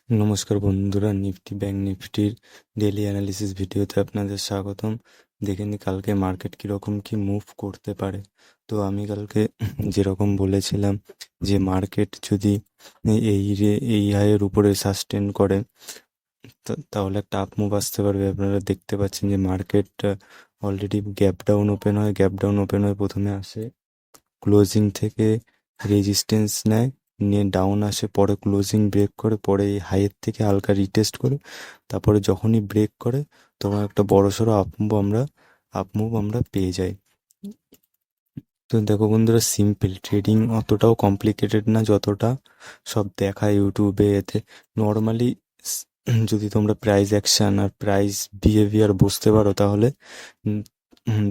নমস্কার বন্ধুরা, Nifty bank নিফটির daily analysis ভিডিওতে আপনাদের স্বাগতম। দেখে নিই কালকে মার্কেট কীরকম কি মুভ করতে পারে। তো আমি কালকে যেরকম বলেছিলাম যে মার্কেট যদি এই হাইয়ের উপরে সাস্টেন করে তাহলে একটা আপ মুভ আসতে পারবে। আপনারা দেখতে পাচ্ছেন যে market already gap down open হয়ে প্রথমে আসে, ক্লোজিং থেকে রেজিস্ট্যান্স নেয়, নিয়ে ডাউন আসে, পরে ক্লোজিং ব্রেক করে, পরে এই হাইয়ের থেকে হালকা রিটেস্ট করে, তারপরে যখনই ব্রেক করে তখন একটা বড়সড় আপ মুভ আমরা পেয়ে যাই। তো দেখো বন্ধুরা, সিম্পল ট্রেডিং অতটাও কমপ্লিকেটেড না যতটা সব দেখায় ইউটিউবে। এতে নর্মালি যদি তোমরা প্রাইস অ্যাকশন আর প্রাইস বিহেভিয়ার বুঝতে পারো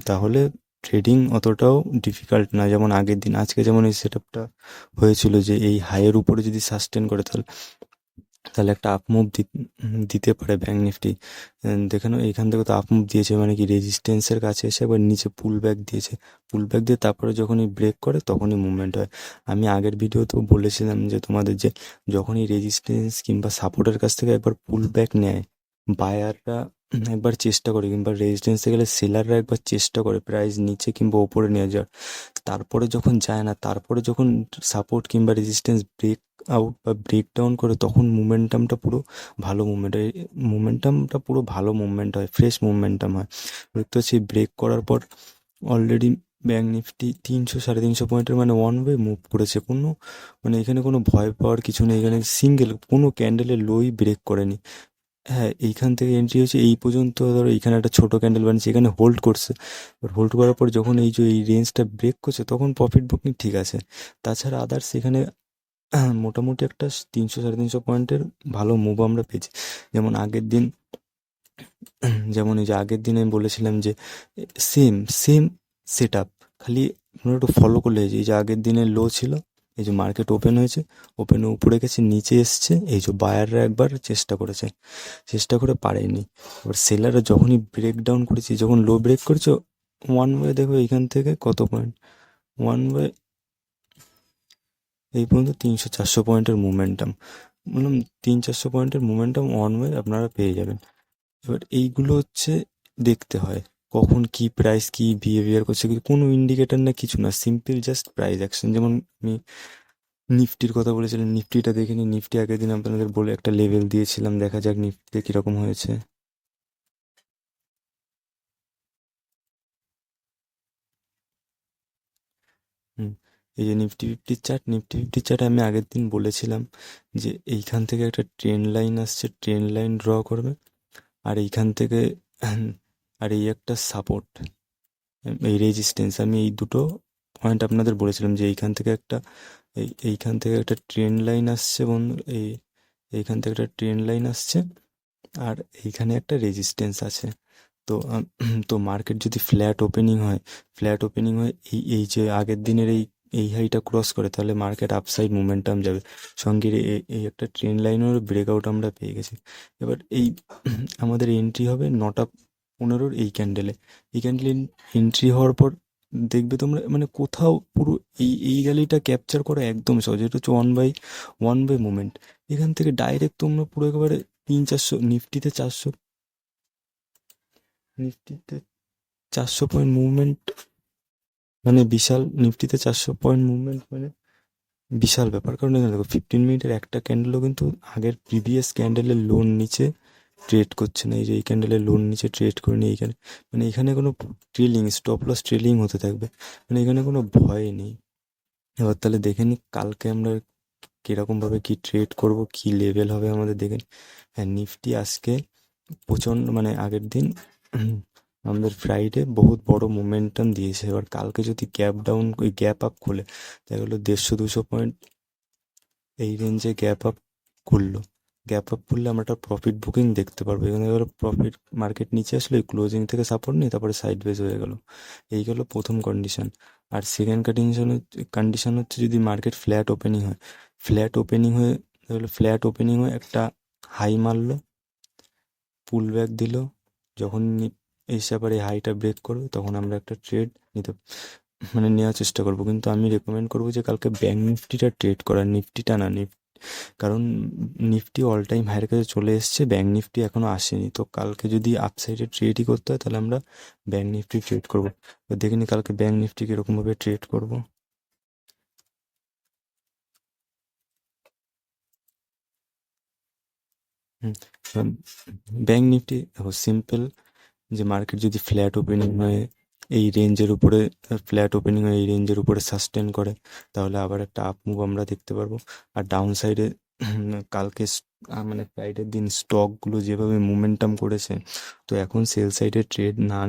তাহলে ট্রেডিং অতটাও ডিফিকাল্ট না। যেমন আগের দিন, আজকে যেমন এই সেট আপটা হয়েছিল যে এই হাইয়ের উপরে যদি সাস্টেন করে তাহলে তাহলে একটা আপ মুভ দিতে পারে ব্যাঙ্ক নিফটি। দেখে নাও, এইখান থেকে তো আপ মুভ দিয়েছে, মানে কি রেজিস্ট্যান্সের কাছে এসে একবার নিচে পুল ব্যাক দিয়েছে, পুল ব্যাক দিয়ে তারপরে যখনই ব্রেক করে তখনই মুভমেন্ট হয়। আমি আগের ভিডিওতেও বলেছিলাম যে তোমাদের যে যখনই রেজিস্ট্যান্স কিংবা সাপোর্টের কাছ থেকে একবার পুল ব্যাক নেয়, বায়াররা একবার চেষ্টা করে, কিংবা রেজিস্ট্যান্সে গেলে সেলাররা একবার চেষ্টা করে প্রাইস নিচে কিংবা ওপরে নিয়ে যাওয়ার। তারপরে যখন যায় না, তারপরে যখন সাপোর্ট কিংবা রেজিস্ট্যান্স ব্রেক আউট বা ব্রেক ডাউন করে তখন মুভমেন্টামটা পুরো ভালো মুভমেন্ট হয়, ফ্রেশ মুভমেন্টাম হয়। দেখতে পাচ্ছি ব্রেক করার পর অলরেডি ব্যাঙ্ক নিফটি 300-350 পয়েন্টের মানে ওয়ান ওয়ে মুভ করেছে। মানে এখানে কোনো ভয় পাওয়ার কিছু নেই, এখানে সিঙ্গেল কোনো ক্যান্ডেলের লোই ব্রেক করেনি। হ্যাঁ, এইখান থেকে এন্ট্রি হয়েছে, এই পর্যন্ত ধরো এইখানে একটা ছোটো ক্যান্ডেল বানিয়েছে, এখানে হোল্ড করছে। এবার হোল্ড করার পর যখন এই রেঞ্জটা ব্রেক করছে তখন প্রফিট বুকিং ঠিক আছে। তাছাড়া আদার্স এখানে মোটামুটি একটা 300-350 পয়েন্টের ভালো মুভ আমরা পেয়েছি। যেমন এই যে আগের দিন আমি বলেছিলাম যে সেম সেম সেট আপ, খালি আমরা একটু ফলো করলে এই যে আগের দিনের লো ছিল, এই যে মার্কেট ওপেন হয়েছে, ওপেনে উপরে গেছে, নিচে এসছে, এই যে বায়াররা একবার চেষ্টা করে পারেনি। এবার সেলাররা যখনই ব্রেক ডাউন করেছে, যখন লো ব্রেক করেছে, ওয়ান ওয়ে দেখো এইখান থেকে কত পয়েন্ট, ওয়ান ওয়ে এই পর্যন্ত 300-400 পয়েন্টের মুভমেন্টাম, বললাম 300-400 পয়েন্টের মুভমেন্টাম ওয়ান ওয়ে আপনারা পেয়ে যাবেন। এবার এইগুলো হচ্ছে দেখতে হয় কখন কি প্রাইস কি বিহেভিয়ার করছে, কোনো ইন্ডিকেটার না, কিছু না, সিম্পল জাস্ট প্রাইস অ্যাকশন। যেমন আমি নিফটির কথা বলেছিলাম, নিফটিটা দেখে নিই। নিফটি আগের দিন আপনাদের বলে একটা লেভেল দিয়েছিলাম, দেখা যাক নিফটিতে কীরকম হয়েছে। হুম, এই যে নিফটি ফিফটি চার্ট আমি আগের দিন বলেছিলাম যে এইখান থেকে একটা ট্রেন্ড লাইন আসছে, ট্রেন্ড লাইন ড্র করবে, আর এইখান থেকে আর এই একটা সাপোর্ট, এই রেজিস্ট্যান্স, আমি এই দুটো পয়েন্ট আপনাদের বলেছিলাম যে এইখান থেকে একটা ট্রেন্ড লাইন আসছে বন্ধু, এইখান থেকে একটা ট্রেন্ড লাইন আসছে, আর এইখানে একটা রেজিস্ট্যান্স আছে। তো তো মার্কেট যদি ফ্ল্যাট ওপেনিং হয় এই যে আগের দিনের এই হাইটা ক্রস করে, তাহলে মার্কেট আপসাইড মোমেন্টাম যাবে। সঙ্গে এই একটা ট্রেন্ড লাইনের ব্রেকআউট আমরা পেয়ে গেছি। এবার আমাদের এন্ট্রি হবে 9:15 এই ক্যান্ডেলে এন্ট্রি হওয়ার পর দেখবে তোমরা, মানে কোথাও পুরো এই র্যালিটা ক্যাপচার করা একদম সহজ। এটা হচ্ছে ওয়ান বাই মুভমেন্ট। এখান থেকে ডাইরেক্ট তোমরা পুরো একেবারে 300-400, নিফটিতে 400 পয়েন্ট মুভমেন্ট, মানে বিশাল। নিফটিতে 400 পয়েন্ট মুভমেন্ট মানে বিশাল ব্যাপার। কারণ এখানে দেখো 15 মিনিটের একটা ক্যান্ডেলও কিন্তু আগের প্রিভিয়াস ক্যান্ডেলের লোন নিচে ট্রেড করছে না। এই যে এই ক্যান্ডেলের লোন নিচে ট্রেড করে নিয়ে এইখানে, মানে এখানে কোনো স্টপ লস ট্রেলিং হতে থাকবে, মানে এখানে কোনো ভয় নেই। এবার তাহলে দেখে নিই কালকে আমরা কীরকমভাবে কি ট্রেড করব, কি লেভেল হবে আমাদের দেখে নিই। হ্যাঁ, নিফটি আজকে প্রচণ্ড, মানে আগের দিন আমাদের ফ্রাইডে বহুত বড় মোমেন্টাম দিয়েছে। এবার কালকে যদি গ্যাপ আপ খোলে, দেখা গেলো 150-200 পয়েন্ট এই রেঞ্জে গ্যাপ আপ করলে আমরা একটা প্রফিট বুকিং দেখতে পারবো। এখানে এবার প্রফিট মার্কেট নিচে আসলে ক্লোজিং থেকে সাপোর্ট নিয়ে তারপরে সাইড ওয়েজ হয়ে গেল, এই গেল প্রথম কন্ডিশন। আর সেকেন্ড কন্ডিশন হচ্ছে যদি মার্কেট ফ্ল্যাট ওপেনিং হয়ে একটা হাই মারলো, পুল ব্যাক দিল, যখন এসে আবার এই হাইটা ব্রেক করবে তখন আমরা একটা ট্রেড নেওয়ার চেষ্টা করবো। কিন্তু আমি রেকমেন্ড করবো যে কালকে ব্যাঙ্ক নিফটিটা ট্রেড করার, নিফটিটা না। কারণ নিফটি অল টাইম হাইয়ের কাছে চলে এসছে, ব্যাঙ্ক নিফটি এখনও আসেনি। তো কালকে যদি আপসাইডে ট্রেডই করতে হয় তাহলে আমরা ব্যাঙ্ক নিফটি ট্রেড করবো। তো দেখে নি কালকে ব্যাঙ্ক নিফটি কীরকমভাবে ট্রেড করবো। হুম, ব্যাঙ্ক নিফটি দেখো সিম্পল, যে মার্কেট যদি ফ্ল্যাট ওপেনিং হয় এই রেঞ্জের উপরে, ফ্ল্যাট ওপেনিং হয় এই রেঞ্জের উপরে সাস্টেন করে, তাহলে আবার একটা আপ মুভ আমরা দেখতে পারবো। আর ডাউন সাইডে কালকে মানে ফ্রাইডের দিন স্টকগুলো যেভাবে মোমেন্টাম করেছে, তো এখন সেল সাইডে ট্রেড না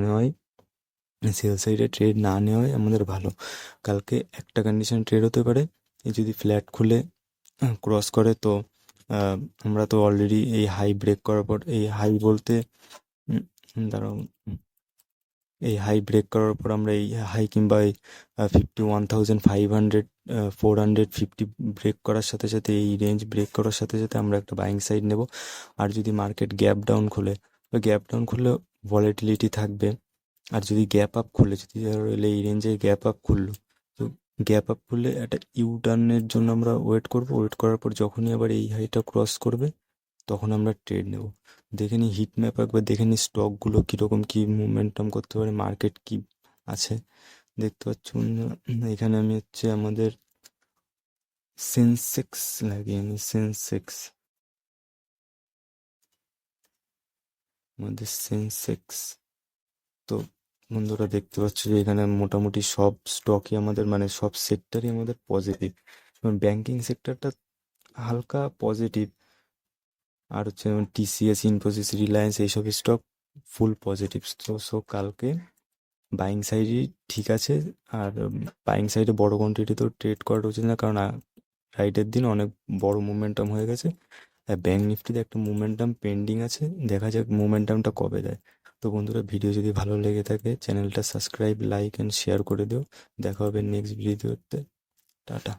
নেওয়াই আমাদের ভালো। কালকে একটা কন্ডিশন ট্রেড হতে পারে, এই যদি ফ্ল্যাট খুলে ক্রস করে, তো আমরা তো অলরেডি এই হাই ব্রেক করার পর, এই হাই বলতে দাঁড়াও, এই হাই ব্রেক করার পর আমরা এই হাই কিংবা এই 51,500 450 ব্রেক করার সাথে সাথে, এই রেঞ্জ ব্রেক করার সাথে সাথে আমরা একটা বাইং সাইড নেব। আর যদি মার্কেট গ্যাপ ডাউন খোলে, তো গ্যাপ ডাউন খুললে ভলিটিলিটি থাকবে। আর যদি গ্যাপ আপ খুলে, যদি ধরো এই রেঞ্জে গ্যাপ আপ খুললো, তো গ্যাপ আপ খুললে একটা ইউ টার্নের জন্য আমরা ওয়েট করব। ওয়েট করার পর যখনই আবার এই হাইটা ক্রস করবে তখন আমরা ট্রেড নেব। দেখে নিই হিট ম্যাপ একবার, দেখে নিই স্টকগুলো কীরকম কী মুভমেন্টাম করতে পারে, মার্কেট কি আছে। দেখতে পাচ্ছ বন্ধুরা, এখানে আমি হচ্ছে আমাদের সেন্সেক্স লাগিয়ে নিই, সেন্সেক্স। তো বন্ধুরা দেখতে পাচ্ছ যে এখানে মোটামুটি সব স্টকই আমাদের, মানে সব সেক্টরই আমাদের পজিটিভ। ব্যাংকিং সেক্টরটা হালকা পজিটিভ, আর হচ্ছে যেমন টিসিএস, ইনফোসিস, রিলায়েন্স এইসব স্টক ফুল পজিটিভ। তো সো কালকে বাইং সাইডই ঠিক আছে। আর বাইং সাইডে বড় কোয়ান্টিটিতেও ট্রেড করা উচিত না, কারণ রাইটের দিন অনেক বড় মোমেন্টাম হয়ে গেছে। আর ব্যাঙ্ক নিফটিতে একটা মোমেন্টাম পেন্ডিং আছে, দেখা যাক মোমেন্টামটা কবে দেয়। তো বন্ধুরা, ভিডিও যদি ভালো লেগে থাকে চ্যানেলটা সাবস্ক্রাইব, লাইক অ্যান্ড শেয়ার করে দিও। দেখা হবে নেক্সট ভিডিওতে। টাটা।